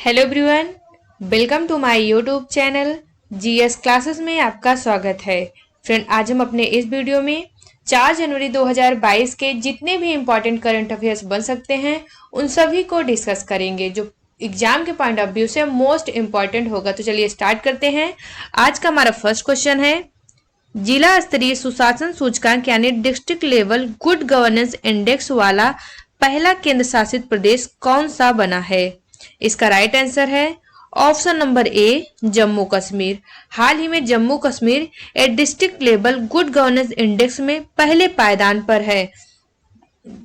Hello everyone, welcome to my YouTube channel GS classes में आपका स्वागत है। फ्रेंड, आज हम अपने इस वीडियो में 4 जनवरी 2022 के जितने भी इम्पोर्टेंट करंट अफेयर्स बन सकते हैं उन सभी को डिस्कस करेंगे जो एग्जाम के पॉइंट ऑफ व्यू से मोस्ट इम्पॉर्टेंट होगा। तो चलिए स्टार्ट करते हैं। आज का हमारा फर्स्ट क्वेश्चन है, जिला स्तरीय सुशासन सूचकांक यानी district level good governance index वाला पहला केंद्र शासित प्रदेश कौन सा बना है? इसका राइट आंसर है option number A, Jammu Kashmir. हाल ही में Jammu Kashmir a district level good governance index में पहले पायदान पर है।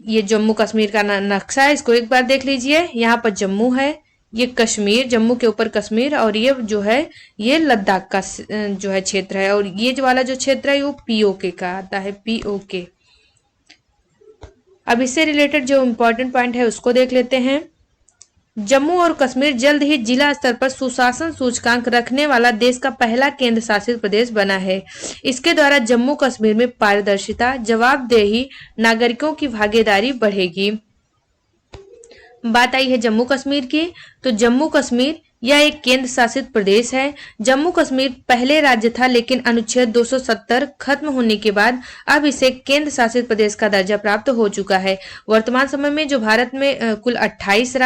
ये जम्मू कश्मीर का नक्शा है, इसको एक बार देख लीजिए। यहाँ पर जम्मू है, ये कश्मीर, जम्मू के ऊपर कश्मीर, और ये जो है ये लद्दाख का जो है क्षेत्र है, और ये जो वाला जो क्षेत्र है वो पीओके का आता है, पीओके। अब इससे रिलेटेड जो इम्पोर्टेंट पॉइंट है उसको देख लेते हैं। जम्मू और कश्मीर जल्द ही जिला स्तर पर सुशासन सूचकांक रखने वाला देश का पहला केंद्र शासित प्रदेश बना है। इसके द्वारा जम्मू कश्मीर में पारदर्शिता, जवाबदेही, नागरिकों की भागीदारी बढ़ेगी। बात आई है जम्मू कश्मीर की, तो जम्मू कश्मीर यह एक केंद्र शासित प्रदेश है। जम्मू कश्मीर पहले राज्य था, लेकिन अनुच्छेद 270 खत्म होने के बाद अब इसे केंद्र शासित प्रदेश का दर्जा प्राप्त हो चुका है। वर्तमान समय में जो भारत में कुल 28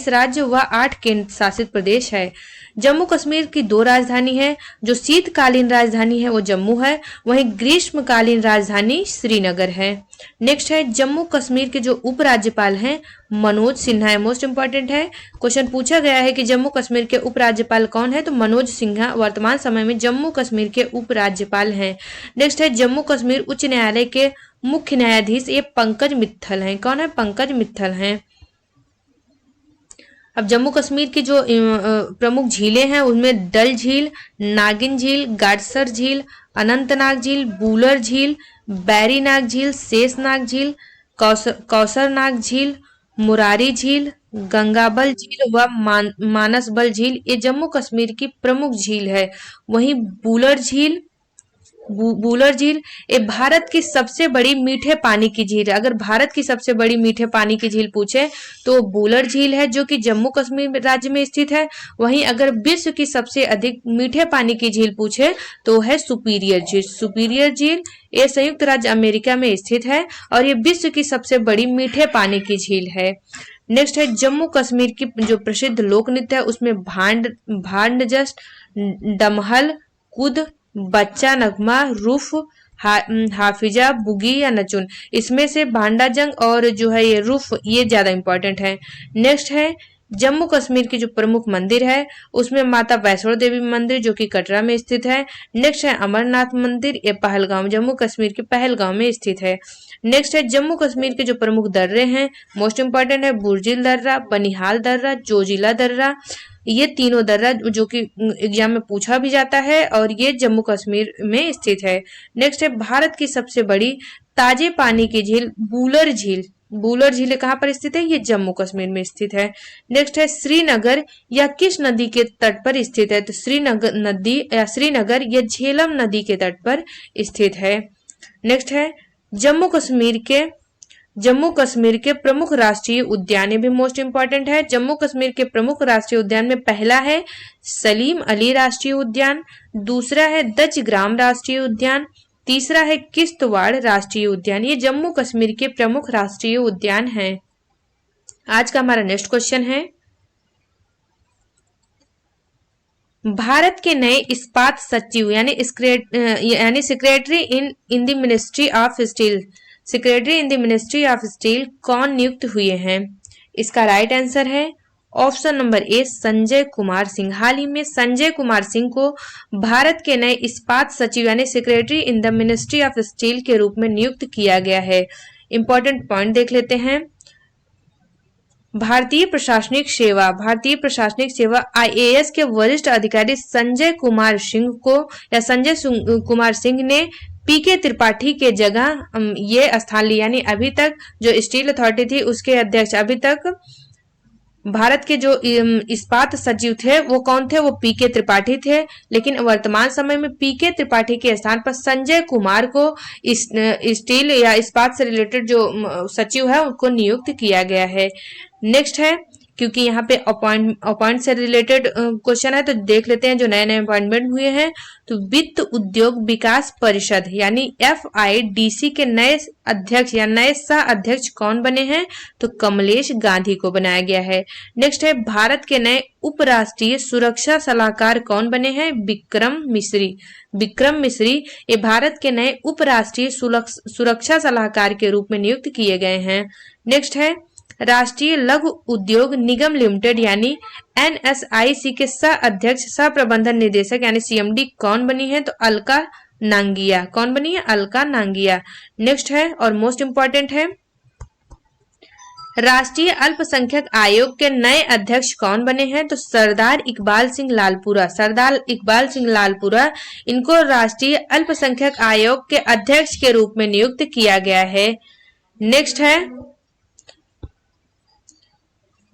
राज्य व 8 केंद्र शासित प्रदेश है। जम्मू कश्मीर की 2 राजधानी है। जो शीतकालीन राजधानी है वो जम्मू है, वहीं ग्रीष्मकालीन राजधानी श्रीनगर है। नेक्स्ट है जम्मू कश्मीर के जो उपराज्यपाल हैं मनोज सिन्हा है। मोस्ट इंपॉर्टेंट है, क्वेश्चन पूछा गया है कि जम्मू कश्मीर के उपराज्यपाल कौन है, तो मनोज सिन्हा वर्तमान समय में जम्मू कश्मीर के उपराज्यपाल हैं। नेक्स्ट है जम्मू कश्मीर उच्च न्यायालय के मुख्य न्यायाधीश ये पंकज मित्तल हैं। कौन है? पंकज मित्तल हैं। अब जम्मू कश्मीर की जो प्रमुख झीलें हैं उनमें डल झील, नागिन झील, गाडसर झील, अनंतनाग झील, बूलर झील, बैरीनाग झील, शेषनाग झील, कौसरनाग झील, मुरारी झील, गंगाबल झील व मानसबल झील ये जम्मू कश्मीर की प्रमुख झील है। वहीं बूलर झील ये भारत की सबसे बड़ी मीठे पानी की झील है। अगर भारत की सबसे बड़ी मीठे पानी की झील पूछे तो बूलर झील है, जो कि जम्मू कश्मीर राज्य में स्थित है। वहीं अगर विश्व की सबसे अधिक मीठे पानी की झील पूछे तो है सुपीरियर झील। सुपीरियर झील ये संयुक्त राज्य अमेरिका में स्थित है और ये विश्व की सबसे बड़ी मीठे पानी की झील है। नेक्स्ट है जम्मू कश्मीर की जो प्रसिद्ध लोक नृत्य है उसमें भांड जस्ट, डमहल, कुद, बच्चा नगमा, रूफ, हाफिजा, बुगी या नचुन, इसमें से भांडा जंग और जो है ये रूफ ये ज्यादा इंपॉर्टेंट है। नेक्स्ट है जम्मू कश्मीर की जो प्रमुख मंदिर है उसमें माता वैष्णो देवी मंदिर जो कि कटरा में स्थित है। नेक्स्ट है अमरनाथ मंदिर, ये पहलगाम, जम्मू कश्मीर के पहलगाम में स्थित है। नेक्स्ट है जम्मू कश्मीर के जो प्रमुख दर्रे हैं, मोस्ट इंपॉर्टेंट है बुर्जिल दर्रा, बनिहाल दर्रा, जोजिला दर्रा, ये तीनों दर्रा जो कि एग्जाम में पूछा भी जाता है और ये जम्मू कश्मीर में स्थित है। नेक्स्ट है भारत की सबसे बड़ी ताजे पानी की झील बूलर झील। बूलर झील कहाँ पर स्थित है? ये जम्मू कश्मीर में स्थित है। नेक्स्ट है श्रीनगर, यह किस नदी के तट पर स्थित है? तो श्रीनगर यह झेलम नदी के तट पर स्थित है। नेक्स्ट है जम्मू कश्मीर के प्रमुख राष्ट्रीय उद्यान, ये भी मोस्ट इंपॉर्टेंट है। जम्मू कश्मीर के प्रमुख राष्ट्रीय उद्यान में पहला है सलीम अली राष्ट्रीय उद्यान, दूसरा है दच ग्राम राष्ट्रीय उद्यान, तीसरा है किश्तवाड़ राष्ट्रीय उद्यान। ये जम्मू कश्मीर के प्रमुख राष्ट्रीय उद्यान हैं। आज का हमारा नेक्स्ट क्वेश्चन है, भारत के नए इस्पात सचिव यानी secretary in the ministry of steel कौन नियुक्त हुए हैं? इसका राइट आंसर है option number A, Sanjay Kumar Singh. हाल ही में संजय कुमार सिंह को भारत के नए इस्पात सचिव यानी secretary in the ministry of steel के रूप में नियुक्त किया गया है। इंपॉर्टेंट पॉइंट देख लेते हैं। भारतीय प्रशासनिक सेवा आईएएस के वरिष्ठ अधिकारी संजय कुमार सिंह ने पीके त्रिपाठी के जगह ये स्थान लिया। यानी अभी तक जो स्टील अथॉरिटी थी उसके अध्यक्ष अभी तक भारत के जो इस्पात सचिव थे वो कौन थे? वो पीके त्रिपाठी थे। लेकिन वर्तमान समय में पीके त्रिपाठी के स्थान पर संजय कुमार को स्टील या इस्पात से रिलेटेड जो सचिव है उनको नियुक्त किया गया है। नेक्स्ट है क्योंकि यहाँ पे अपॉइंट से रिलेटेड क्वेश्चन है, तो देख लेते हैं जो नए नए अपॉइंटमेंट हुए हैं। तो वित्त उद्योग विकास परिषद यानी FIDC के नए अध्यक्ष या नए सह अध्यक्ष कौन बने हैं? तो कमलेश गांधी को बनाया गया है। नेक्स्ट है भारत के नए उपराष्ट्रीय सुरक्षा सलाहकार कौन बने हैं? विक्रम मिश्री। विक्रम मिश्री ये भारत के नए उपराष्ट्रीय सुरक्षा सलाहकार के रूप में नियुक्त किए गए हैं। नेक्स्ट है राष्ट्रीय लघु उद्योग निगम लिमिटेड यानी NSIC के सह अध्यक्ष सह प्रबंधन निदेशक यानी CMD कौन बनी है? तो अलका नांगिया। कौन बनी है? अलका नांगिया। नेक्स्ट है और मोस्ट इंपॉर्टेंट है राष्ट्रीय अल्पसंख्यक आयोग के नए अध्यक्ष कौन बने हैं? तो सरदार इकबाल सिंह लालपुरा। सरदार इकबाल सिंह लालपुरा इनको राष्ट्रीय अल्पसंख्यक आयोग के अध्यक्ष के रूप में नियुक्त किया गया है। नेक्स्ट है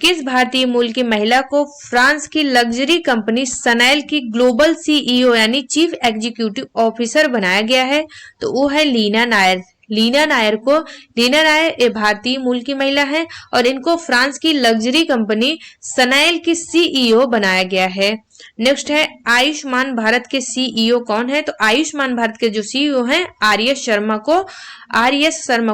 किस भारतीय मूल की महिला को फ्रांस की लग्जरी कंपनी सनैल की ग्लोबल CEO यानी चीफ एग्जीक्यूटिव ऑफिसर बनाया गया है? तो वो है लीना नायर। लीना नायर ये भारतीय मूल की महिला है और इनको फ्रांस की लग्जरी कंपनी सनैल की CEO बनाया गया है। नेक्स्ट है आयुष्मान भारत के CEO कौन है? तो आयुष्मान भारत के जो CEO हैं RS शर्मा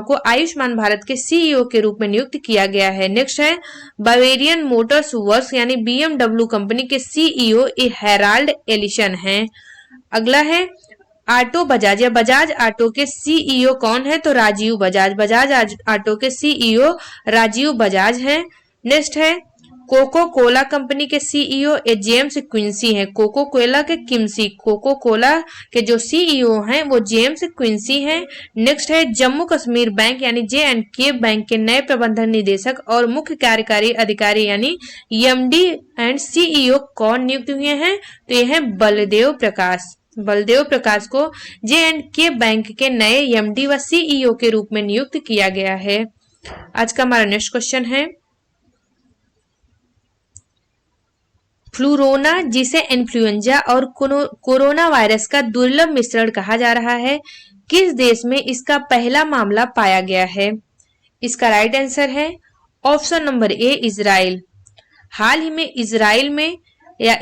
को आयुष्मान भारत के CEO के रूप में नियुक्त किया गया है। नेक्स्ट है बावेरियन मोटर्स वर्क्स यानी BMW कंपनी के CEO ए हेराल्ड एलिसन हैं। अगला है ऑटो बजाज या बजाज ऑटो के CEO कौन है? तो राजीव बजाज। बजाज ऑटो के CEO राजीव बजाज हैं। नेक्स्ट है कोको कोला कंपनी के CEO ए जेम्स क्विंसी हैं। कोको कोला के जो CEO हैं वो जेम्स क्विंसी हैं। नेक्स्ट है जम्मू कश्मीर बैंक यानी J&K बैंक के नए प्रबंधन निदेशक और मुख्य कार्यकारी अधिकारी यानी MD एंड CEO कौन नियुक्त हुए हैं? तो ये है बलदेव प्रकाश। बलदेव प्रकाश को J&K बैंक के नए MD व CEO के रूप में नियुक्त किया गया है। आज का हमारा नेक्स्ट क्वेश्चन है फ्लूरोना जिसे इन्फ्लुएंजा और कोरोना वायरस का दुर्लभ मिश्रण कहा जा रहा है, किस देश में इसका पहला मामला पाया गया है? इसका राइट आंसर है ऑप्शन नंबर A इजराइल। हाल ही में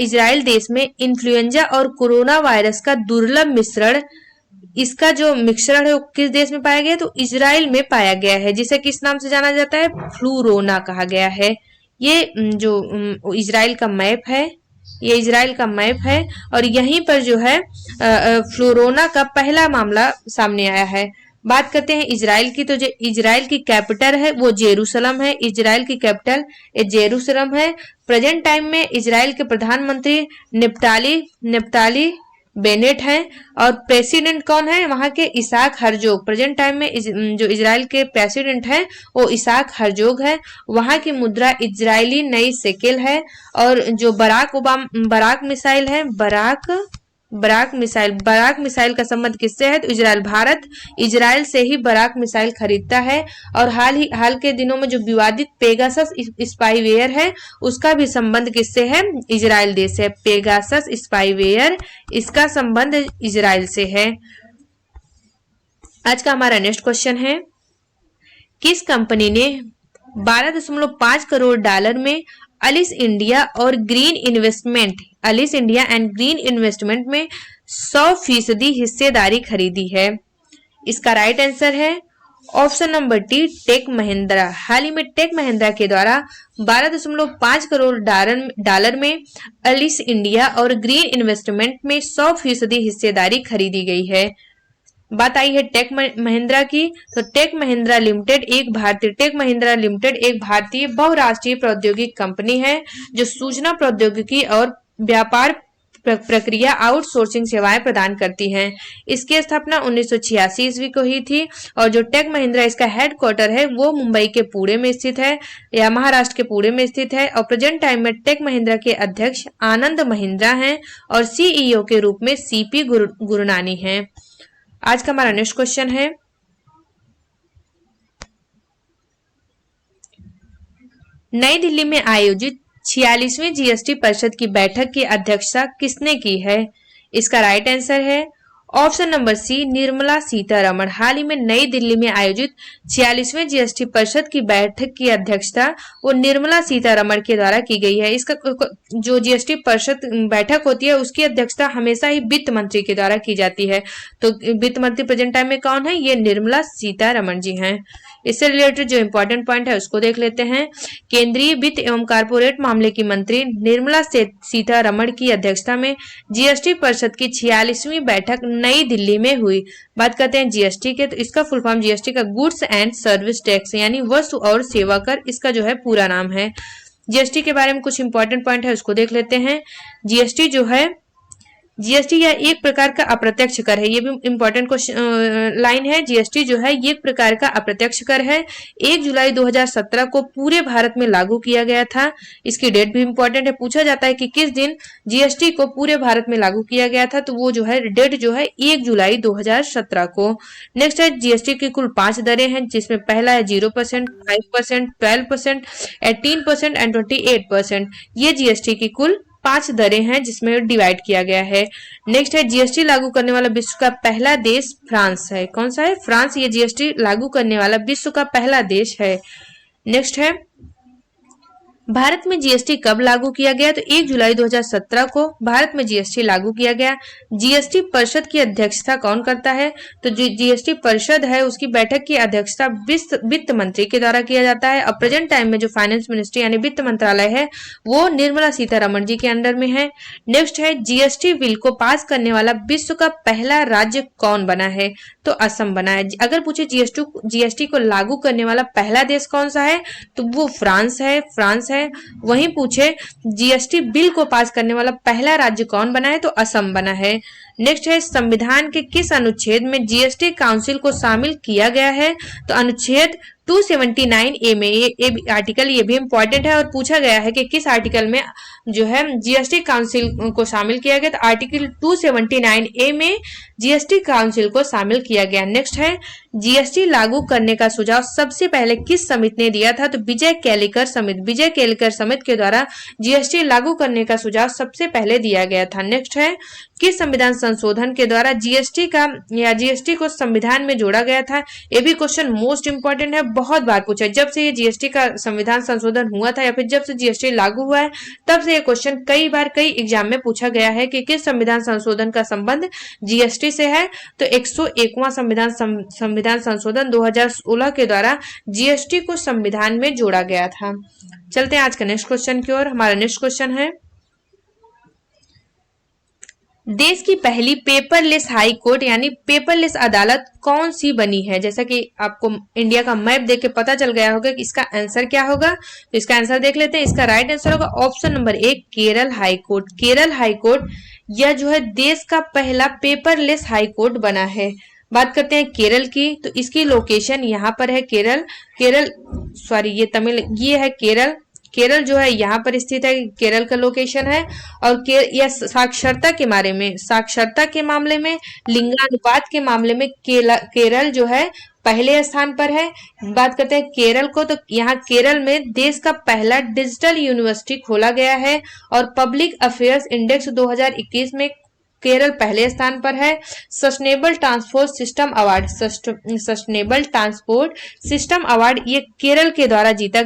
इजराइल देश में इन्फ्लुएंजा और कोरोना वायरस का दुर्लभ मिश्रण इसका जो मिश्रण है वो किस देश में पाया गया? तो इजराइल में पाया गया है, जिसे किस नाम से जाना जाता है? फ्लूरोना कहा गया है। ये जो इजराइल का मैप है, ये इजराइल का मैप है और यहीं पर जो है फ्लोरोना का पहला मामला सामने आया है। बात करते हैं इजराइल की, तो जो इजराइल की कैपिटल है वो जेरूसलम है। इजराइल की कैपिटल जेरूसलम है। प्रेजेंट टाइम में इजराइल के प्रधानमंत्री नेप्ताली बेनेट है और प्रेसिडेंट कौन है वहां के? इसहाक हर्जोग। प्रेजेंट टाइम में जो इजराइल के प्रेसिडेंट है वो इसहाक हर्जोग है। वहां की मुद्रा इजरायली नई शेकेल है और जो बराक मिसाइल का संबंध किससे है? तो भारत इजराइल से ही बराक मिसाइल खरीदता है और हाल के दिनों में जो विवादित पेगासस स्पाईवेयर है उसका भी संबंध किससे है? इजराइल देश से। पेगासस स्पाईवेयर इसका संबंध इजराइल से है। आज का हमारा नेक्स्ट क्वेश्चन है किस कंपनी ने 12.5 करोड़ डॉलर में Allyis India and Green Investment में 100% हिस्सेदारी खरीदी है? इसका राइट आंसर है option number D Tech Mahindra. हाल ही में टेक महिंद्रा के द्वारा 12.5 करोड़ डॉलर में अलिस इंडिया और ग्रीन इन्वेस्टमेंट में 100% हिस्सेदारी खरीदी गई है। बात आई है टेक महिंद्रा की, तो टेक महिंद्रा लिमिटेड एक भारतीय बहुराष्ट्रीय प्रौद्योगिकी कंपनी है जो सूचना प्रौद्योगिकी और व्यापार प्रक्रिया आउटसोर्सिंग सेवाएं प्रदान करती हैं। इसकी स्थापना 1986 ईस्वी को हुई थी और जो टेक महिंद्रा इसका हेडक्वार्टर है वो मुंबई के पुणे में स्थित है या महाराष्ट्र के पुणे में स्थित है और प्रेजेंट टाइम में टेक महिंद्रा के अध्यक्ष आनंद महिंद्रा हैं और CEO के रूप में CP गुरनानी हैं। आज का हमारा नेक्स्ट क्वेश्चन है नई दिल्ली में आयोजित 46वीं GST परिषद की बैठक की अध्यक्षता किसने की है? इसका राइट आंसर है option number C Nirmala Sitharaman. हाल ही में नई दिल्ली में आयोजित 46वें जीएसटी परिषद की बैठक की अध्यक्षता वो निर्मला सीतारमण के द्वारा की गई है। इसका जो जीएसटी परिषद बैठक होती है उसकी अध्यक्षता हमेशा ही वित्त मंत्री के द्वारा की जाती है। तो वित्त मंत्री प्रेजेंट टाइम में कौन है? ये निर्मला सीतारमण जी हैं। इससे रिलेटेड जो इंपॉर्टेंट पॉइंट है उसको देख लेते हैं। केंद्रीय वित्त एवं कारपोरेट मामले की मंत्री निर्मला सीतारमण की अध्यक्षता में जीएसटी परिषद की 46वीं बैठक नई दिल्ली में हुई। बात करते हैं जीएसटी के, तो इसका फुल फॉर्म जीएसटी का गुड्स एंड सर्विस टैक्स यानी वस्तु और सेवा कर इसका जो है पूरा नाम है। जीएसटी के बारे में कुछ इंपॉर्टेंट पॉइंट है उसको देख लेते हैं। जीएसटी जो है जीएसटी यह एक प्रकार का अप्रत्यक्ष कर है। ये भी इंपॉर्टेंट लाइन है। जीएसटी जो है ये एक प्रकार का अप्रत्यक्ष कर है। 1 जुलाई 2017 को पूरे भारत में लागू किया गया था। इसकी डेट भी इंपॉर्टेंट है। पूछा जाता है कि किस दिन जीएसटी को पूरे भारत में लागू किया गया था, तो वो जो है डेट जो है 1 जुलाई 2017 को। नेक्स्ट है जीएसटी की कुल 5 दरें हैं, जिसमें पहला है 0%, 5%, 12%, 18% एंड 28%। ये जीएसटी की कुल 5 दरें हैं जिसमें डिवाइड किया गया है। नेक्स्ट है जीएसटी लागू करने वाला विश्व का पहला देश फ्रांस है। कौन सा है? फ्रांस। ये जीएसटी लागू करने वाला विश्व का पहला देश है। नेक्स्ट है भारत में जीएसटी कब लागू किया गया? तो 1 जुलाई 2017 को भारत में जीएसटी लागू किया गया। जीएसटी परिषद की अध्यक्षता कौन करता है? तो जो जीएसटी परिषद है उसकी बैठक की अध्यक्षता वित्त मंत्री के द्वारा किया जाता है। और प्रेजेंट टाइम में जो फाइनेंस मिनिस्ट्री यानी वित्त मंत्रालय है वो निर्मला सीतारमण जी के अंडर में है। नेक्स्ट है जीएसटी बिल को पास करने वाला विश्व का पहला राज्य कौन बना है? तो असम बना है। अगर पूछे जीएसटी को लागू करने वाला पहला देश कौन सा है, तो वो फ्रांस है। वहीं पूछे जीएसटी बिल को पास करने वाला पहला राज्य कौन बना है, तो असम बना है। नेक्स्ट है संविधान के किस अनुच्छेद में जीएसटी काउंसिल को शामिल किया गया है? तो अनुच्छेद 279A में ये आर्टिकल ये भी इंपॉर्टेंट है और पूछा गया है कि किस आर्टिकल में जो है जीएसटी काउंसिल को शामिल किया गया, तो आर्टिकल 279A में जीएसटी काउंसिल को शामिल किया गया। नेक्स्ट है जीएसटी लागू करने का सुझाव सबसे पहले किस समिति ने दिया था? तो विजय केलिकर समिति के द्वारा जीएसटी लागू करने का सुझाव सबसे पहले दिया गया था। नेक्स्ट है किस संविधान संशोधन के द्वारा जीएसटी को संविधान में जोड़ा गया था? ये भी क्वेश्चन मोस्ट इंपोर्टेंट है, बहुत बार पूछा है। जब से ये जीएसटी का संविधान संशोधन हुआ था या फिर जब से जीएसटी लागू हुआ है तब से ये क्वेश्चन कई बार कई एग्जाम में पूछा गया है कि किस संविधान संशोधन का संबंध जीएसटी से है। तो 101वां संविधान संशोधन 2016 के द्वारा जीएसटी को संविधान में जोड़ा गया था। चलते हैं आज का नेक्स्ट क्वेश्चन की ओर। हमारा नेक्स्ट क्वेश्चन है देश की पहली पेपरलेस हाई कोर्ट यानी पेपरलेस अदालत कौन सी बनी है? जैसा कि आपको इंडिया का मैप देख के पता चल गया होगा कि इसका आंसर क्या होगा, तो इसका आंसर देख लेते हैं। इसका राइट आंसर होगा option number 1 Kerala high court. Kerala high court यह जो है देश का पहला पेपरलेस हाई कोर्ट बना है। बात करते हैं केरल की, तो इसकी लोकेशन यहाँ पर है केरल जो है यहाँ पर स्थित है। केरल का लोकेशन है। और यह साक्षरता के मामले में लिंगानुपात के मामले में केरल जो है पहले स्थान पर है। बात करते हैं केरल को, तो यहाँ केरल में देश का पहला डिजिटल यूनिवर्सिटी खोला गया है। और पब्लिक अफेयर्स इंडेक्स 2021 में केरल पहले स्थान पर है। सस्टेनेबल ट्रांसपोर्ट सिस्टम अवार्ड ये केरल के द्वारा जीता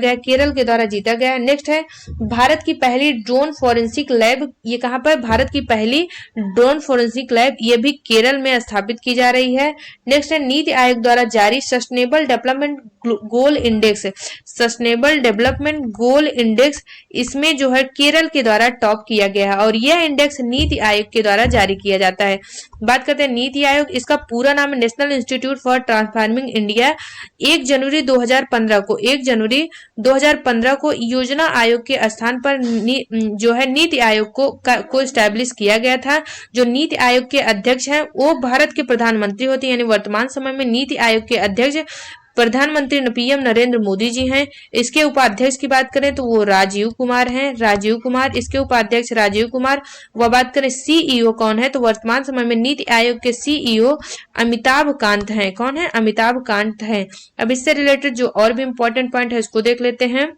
गया। नेक्स्ट है भारत की पहली ड्रोन फॉरेंसिक लैब, ये कहां पर? भारत की पहली ड्रोन फॉरेंसिक लैब ये भी केरल में स्थापित की जा रही है। नेक्स्ट है नीति आयोग द्वारा जारी सस्टेनेबल डेवलपमेंट गोल इंडेक्स, इसमें जो है केरल के द्वारा टॉप किया गया है और यह इंडेक्स नीति आयोग के द्वारा जारी किया जाता है। बात करते हैं नीति आयोग, इसका पूरा नाम है national institute for transforming India. 1 जनवरी 2015 को योजना आयोग के स्थान पर जो है नीति आयोग को एस्टैब्लिश किया गया था। जो नीति आयोग के अध्यक्ष हैं वो भारत के प्रधानमंत्री होते हैं, यानी वर्तमान समय में नीति आयोग के अध्यक्ष प्रधानमंत्री पीएम नरेंद्र मोदी जी हैं। इसके उपाध्यक्ष की बात करें तो वो राजीव कुमार, इसके उपाध्यक्ष राजीव कुमार। वह बात करें सीईओ कौन है, तो वर्तमान समय में नीति आयोग के सीईओ अमिताभ कांत हैं। कौन है? अमिताभ कांत हैं। अब इससे रिलेटेड जो और भी इंपॉर्टेंट पॉइंट है इसको देख लेते हैं।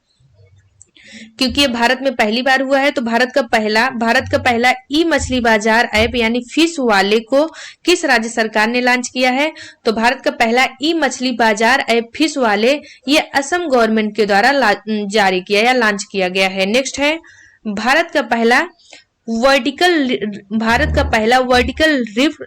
क्योंकि ये भारत में पहली बार हुआ है। तो भारत का पहला ई मछली बाजार ऐप यानी फिश वाले को किस राज्य सरकार ने लॉन्च किया है? तो भारत का पहला ई मछली बाजार ऐप फिश वाले ये असम गवर्नमेंट के द्वारा जारी किया या लॉन्च किया गया है। नेक्स्ट है भारत का पहला vertical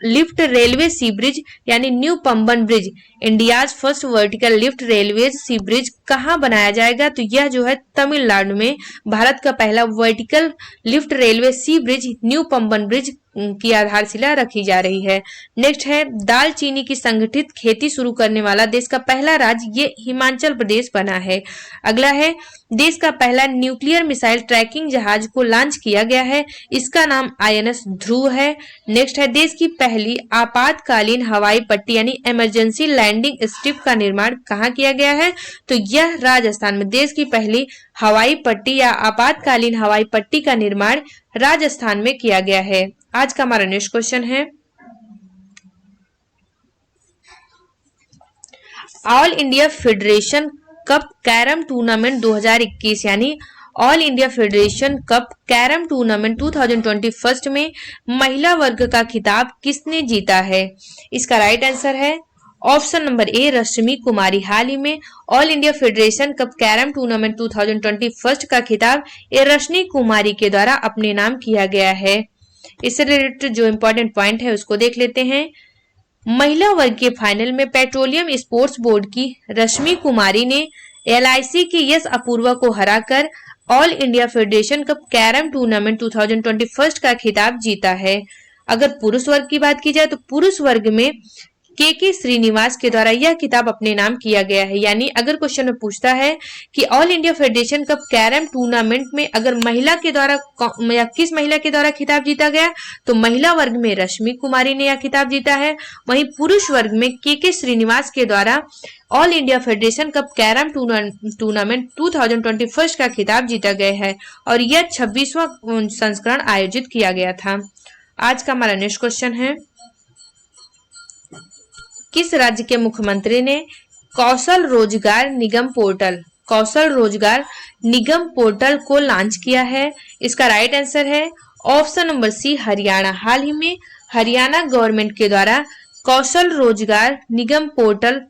lift railway sea bridge यानी new Pamban bridge, India's first vertical lift railway sea bridge कहाँ बनाया जाएगा? तो यह जो है तमिलनाडु में भारत का पहला vertical lift railway sea bridge new Pamban bridge की आधारशिला रखी जा रही है। नेक्स्ट है दालचीनी की संगठित खेती शुरू करने वाला देश का पहला राज्य ये हिमाचल प्रदेश बना है। अगला है देश का पहला न्यूक्लियर मिसाइल ट्रैकिंग जहाज को लॉन्च किया गया है, इसका नाम INS ध्रुव है। नेक्स्ट है देश की पहली आपातकालीन हवाई पट्टी यानी इमरजेंसी लैंडिंग स्ट्रिप का निर्माण कहाँ किया गया है? तो यह राजस्थान में देश की पहली हवाई पट्टी या आपातकालीन हवाई पट्टी का निर्माण राजस्थान में किया गया है। आज का हमारा नेक्स्ट क्वेश्चन है all India federation cup carrom tournament 2021 यानी all India federation cup carrom tournament 2021 में महिला वर्ग का खिताब किसने जीता है? इसका राइट आंसर है ऑप्शन नंबर ए रश्मि कुमारी। हाल ही में all India federation cup carrom tournament 2021 का खिताब ये रश्मि कुमारी के द्वारा अपने नाम किया गया है। इससे रिलेटेड जो इंपॉर्टेंट पॉइंट है उसको देख लेते हैं। महिला वर्ग के फाइनल में पेट्रोलियम स्पोर्ट्स बोर्ड की रश्मि कुमारी ने LIC की यश अपूर्वा को हराकर all India federation cup carrom tournament 2021 का खिताब जीता है। अगर पुरुष वर्ग की बात की जाए तो पुरुष वर्ग में के श्रीनिवास के द्वारा यह खिताब अपने नाम किया गया है। यानी अगर क्वेश्चन में पूछता है कि all India federation cup carrom tournament में अगर महिला के द्वारा या किस महिला के द्वारा खिताब जीता गया, तो महिला वर्ग में रश्मि कुमारी ने यह खिताब जीता है। वहीं पुरुष वर्ग में के श्रीनिवास के द्वारा all India federation cup carrom tournament 2021 का खिताब जीता गया है और यह 26वां संस्करण आयोजित किया गया था। आज का हमारा नेक्स्ट क्वेश्चन है किस राज्य के मुख्यमंत्री ने कौशल रोजगार निगम पोर्टल को लॉन्च किया है? इसका राइट आंसर है ऑप्शन नंबर सी हरियाणा। हाल ही में हरियाणा गवर्नमेंट के द्वारा कौशल रोजगार निगम पोर्टल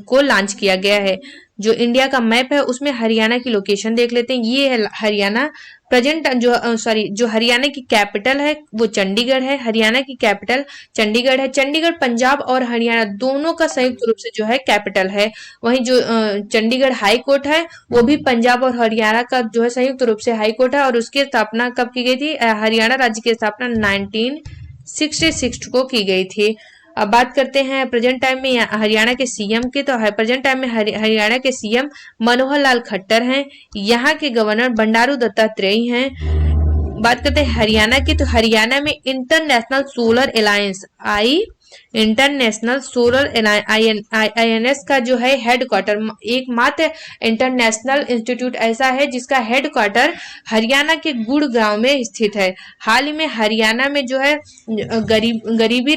को लॉन्च किया गया है। जो इंडिया का मैप है उसमें हरियाणा की लोकेशन देख लेते हैं। ये है हरियाणा जो हरियाणा की कैपिटल है वो चंडीगढ़ है। हरियाणा की कैपिटल चंडीगढ़ है। चंडीगढ़ पंजाब और हरियाणा दोनों का संयुक्त रूप से जो है कैपिटल है। वहीं जो चंडीगढ़ हाई कोर्ट है वो भी पंजाब और हरियाणा का जो है संयुक्त रूप से हाई कोर्ट है और उसकी स्थापना कब की गई थी? हरियाणा राज्य की स्थापना 1966 को की गई थी। अब बात करते हैं प्रेजेंट टाइम में हरियाणा के सीएम की। तो प्रेजेंट टाइम में हरियाणा के सीएम मनोहर लाल खट्टर हैं। यहाँ के गवर्नर बंडारू दत्तात्रेय हैं। बात करते हैं हरियाणा की। तो हरियाणा में इंटरनेशनल सोलर अलायंस INS का जो है हेडक्वार्टर, एकमात्र इंटरनेशनल इंस्टीट्यूट ऐसा है जिसका हेडक्वार्टर हरियाणा के गुड़गांव में स्थित है। हाल ही में हरियाणा में जो है गरीबी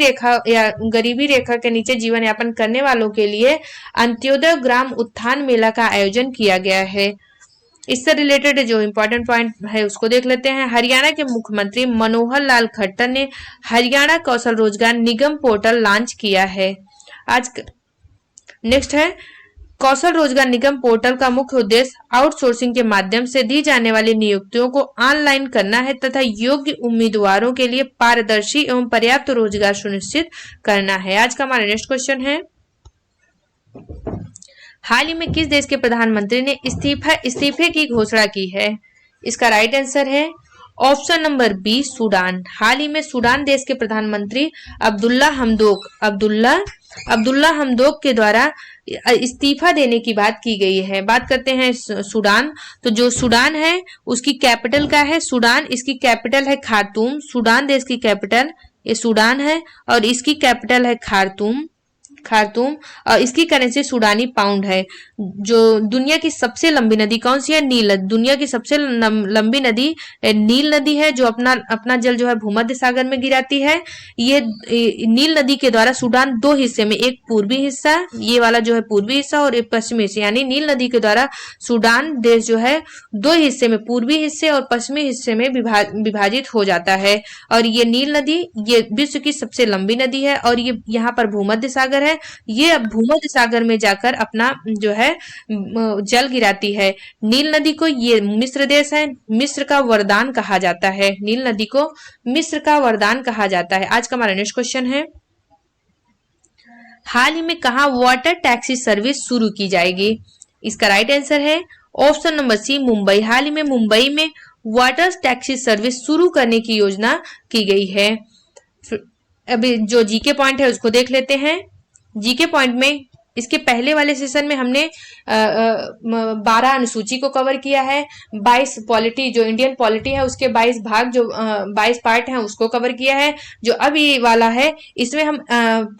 रेखा के नीचे जीवन यापन करने वालों के लिए अंत्योदय ग्राम उत्थान मेला का आयोजन किया गया है। इससे रिलेटेड जो इंपॉर्टेंट पॉइंट है उसको देख लेते हैं। हरियाणा के मुख्यमंत्री मनोहर लाल खट्टर ने हरियाणा कौशल रोजगार निगम पोर्टल लॉन्च किया है। आज नेक्स्ट है कौशल रोजगार निगम पोर्टल का मुख्य उद्देश्य आउटसोर्सिंग के माध्यम से दी जाने वाली नियुक्तियों को ऑनलाइन करना है तथा योग्य उम्मीदवारों के लिए पारदर्शी एवं पर्याप्त रोजगार सुनिश्चित करना है। आज का हमारा नेक्स्ट क्वेश्चन है हाल ही में किस देश के प्रधानमंत्री ने इस्तीफे की घोषणा की है? इसका राइट आंसर है ऑप्शन नंबर बी सूडान। हाल ही में सूडान देश के प्रधानमंत्री अब्दुल्ला हमदोक के द्वारा इस्तीफा देने की बात की गई है। बात करते हैं सूडान। तो जो सूडान है उसकी कैपिटल क्या है? सूडान, इसकी कैपिटल है खार्तूम। सूडान देश की कैपिटल ये सूडान है और इसकी कैपिटल है खार्तूम। खार्तूम, और इसकी करेंसी सूडानी पाउंड है। जो दुनिया की सबसे लंबी नदी कौन सी है? नील नदी। दुनिया की सबसे लंबी नदी नील नदी है, जो अपना अपना जल जो है भूमध्य सागर में गिराती है। ये नील नदी के द्वारा सूडान दो हिस्से में, एक पूर्वी हिस्सा, ये वाला जो है पूर्वी हिस्सा, और एक पश्चिमी हिस्सा, यानी नील नदी के द्वारा सूडान देश जो है दो हिस्से में, पूर्वी हिस्से और पश्चिमी हिस्से में विभाजित हो जाता है। और ये नील नदी ये विश्व की सबसे लंबी नदी है, और ये यहाँ पर भूमध्य सागर है। ये अब भूमध्य सागर में जाकर अपना जो है जल गिराती है। नील नदी को ये मिस्र देश है, मिस्र का वरदान कहा जाता है। नील नदी को मिस्र का वरदान कहा जाता है। आज का हमारा नेक्स्ट क्वेश्चन है, हाल ही में कहा वाटर टैक्सी सर्विस शुरू की जाएगी? इसका राइट आंसर है ऑप्शन नंबर सी, मुंबई। हाल ही में मुंबई में वाटर टैक्सी सर्विस शुरू करने की योजना की गई है। अभी जो जीके पॉइंट है उसको देख लेते हैं। जीके पॉइंट में इसके पहले वाले सेशन में हमने 12 अनुसूची को कवर किया है, 22 पॉलिटी जो इंडियन पॉलिटी है उसके 22 भाग जो 22 पार्ट हैं उसको कवर किया है। जो अब ये वाला है इसमें हम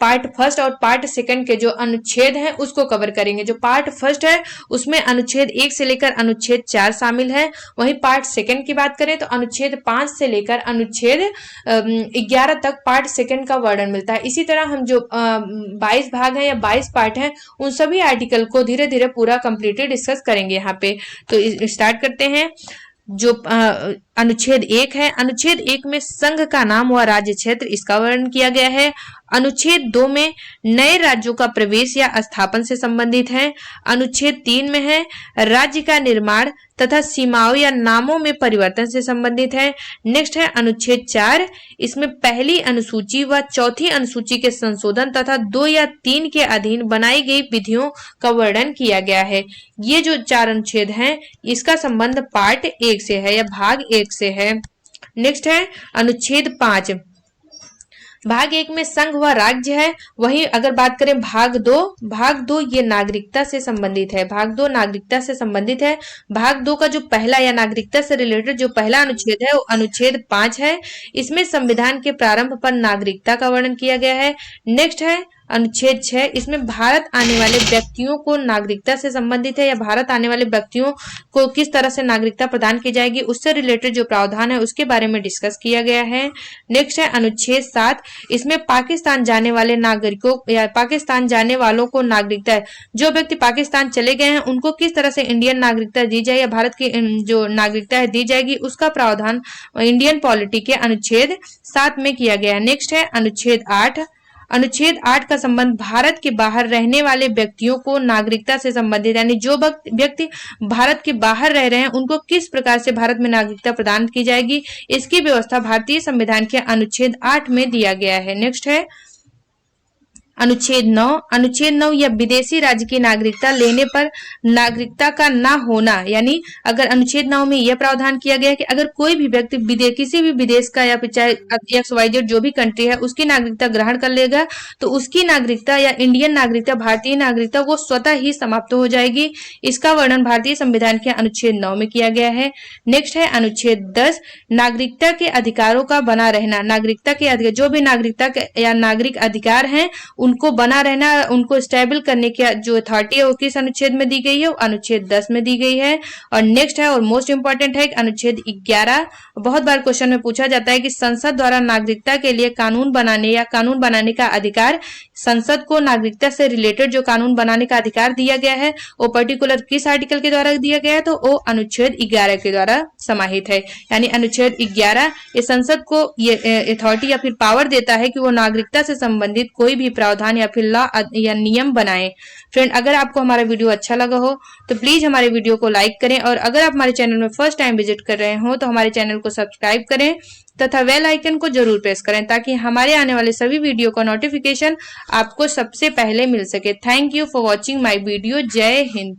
पार्ट फर्स्ट और पार्ट सेकंड के जो अनुच्छेद हैं उसको कवर करेंगे। जो पार्ट फर्स्ट है उसमें अनुच्छेद 1 से लेकर अनुच्छेद 4 शामिल है। वहीं पार्ट सेकंड की बात करें तो अनुच्छेद 5 से लेकर अनुच्छेद 11 तक पार्ट सेकंड का वर्णन मिलता है। इसी तरह हम जो 22 भाग हैं या 22 पार्ट हैं उन सभी आर्टिकल को धीरे धीरे पूरा कंप्लीटली डिस्कस करेंगे यहाँ पे। तो स्टार्ट करते हैं। जो अनुच्छेद 1 है, अनुच्छेद 1 में संघ का नाम व राज्य क्षेत्र इसका वर्णन किया गया है। अनुच्छेद 2 में नए राज्यों का प्रवेश या स्थापन से संबंधित है। अनुच्छेद 3 में है राज्य का निर्माण तथा सीमाओं या नामों में परिवर्तन से संबंधित है। नेक्स्ट है अनुच्छेद 4, इसमें पहली अनुसूची व चौथी अनुसूची के संशोधन तथा 2 या 3 के अधीन बनाई गई विधियों का वर्णन किया गया है। ये जो 4 अनुच्छेद हैं इसका संबंध पार्ट 1 से है या भाग 1 से है। नेक्स्ट है अनुच्छेद 5, भाग 1 में संघ व राज्य है। वहीं अगर बात करें भाग 2 ये नागरिकता से संबंधित है। भाग 2 नागरिकता से संबंधित है। भाग 2 का जो पहला या नागरिकता से रिलेटेड जो पहला अनुच्छेद है वो अनुच्छेद 5 है। इसमें संविधान के प्रारंभ पर नागरिकता का वर्णन किया गया है। नेक्स्ट है अनुच्छेद 6, इसमें भारत आने वाले व्यक्तियों को नागरिकता से संबंधित है या भारत आने वाले व्यक्तियों को किस तरह से नागरिकता प्रदान की जाएगी उससे रिलेटेड जो प्रावधान है उसके बारे में डिस्कस किया गया है। नेक्स्ट है अनुच्छेद 7, इसमें पाकिस्तान जाने वाले नागरिकों या पाकिस्तान जाने वालों को नागरिकता, जो व्यक्ति पाकिस्तान चले गए हैं उनको किस तरह से इंडियन नागरिकता दी जाए या भारत की जो नागरिकता है दी जाएगी उसका प्रावधान इंडियन पॉलिटी के अनुच्छेद 7 में किया गया है। नेक्स्ट है अनुच्छेद 8, अनुच्छेद 8 का संबंध भारत के बाहर रहने वाले व्यक्तियों को नागरिकता से संबंधित, यानी जो व्यक्ति भारत के बाहर रह रहे हैं उनको किस प्रकार से भारत में नागरिकता प्रदान की जाएगी इसकी व्यवस्था भारतीय संविधान के अनुच्छेद 8 में दिया गया है। नेक्स्ट है अनुच्छेद 9, अनुच्छेद 9 या विदेशी राज्य की नागरिकता लेने पर नागरिकता का ना होना, यानी अगर अनुच्छेद 9 में यह प्रावधान किया गया है कि अगर कोई भी व्यक्ति किसी भी विदेश का या फिर चाहे XYZ जो भी कंट्री है उसकी नागरिकता ग्रहण कर लेगा तो उसकी नागरिकता या इंडियन नागरिकता भारतीय नागरिकता वो स्वतः ही समाप्त हो जाएगी। इसका वर्णन भारतीय संविधान के अनुच्छेद 9 में किया गया है। नेक्स्ट है अनुच्छेद 10, नागरिकता के अधिकारों का बना रहना, नागरिकता के अधिकार जो भी नागरिकता या नागरिक अधिकार हैं उनको बना रहना, उनको स्टेबल करने की जो अथॉरिटी है वो किस अनुच्छेद में दी गई है? वो अनुच्छेद 10 में दी गई है। और नेक्स्ट है और मोस्ट इंपॉर्टेंट है अनुच्छेद 11, बहुत बार क्वेश्चन में पूछा जाता है कि संसद द्वारा नागरिकता के लिए कानून बनाने या कानून बनाने का अधिकार, संसद को नागरिकता से रिलेटेड जो कानून बनाने का अधिकार दिया गया है वो पर्टिकुलर किस आर्टिकल के द्वारा दिया गया है? तो वो अनुच्छेद 11 के द्वारा समाहित है। यानी अनुच्छेद 11 ये संसद को ये अथॉरिटी या फिर पावर देता है कि वो नागरिकता से संबंधित कोई भी प्रावधान या फिर लॉ या नियम बनाएं। फ्रेंड, अगर आपको हमारा वीडियो अच्छा लगा हो तो प्लीज हमारे वीडियो को लाइक करें, और अगर आप हमारे चैनल में फर्स्ट टाइम विजिट कर रहे हो तो हमारे चैनल को सब्सक्राइब करें तथा बेल आइकन को जरूर प्रेस करें ताकि हमारे आने वाले सभी वीडियो का नोटिफिकेशन आपको सबसे पहले मिल सके। Thank you for watching my video. जय हिंद।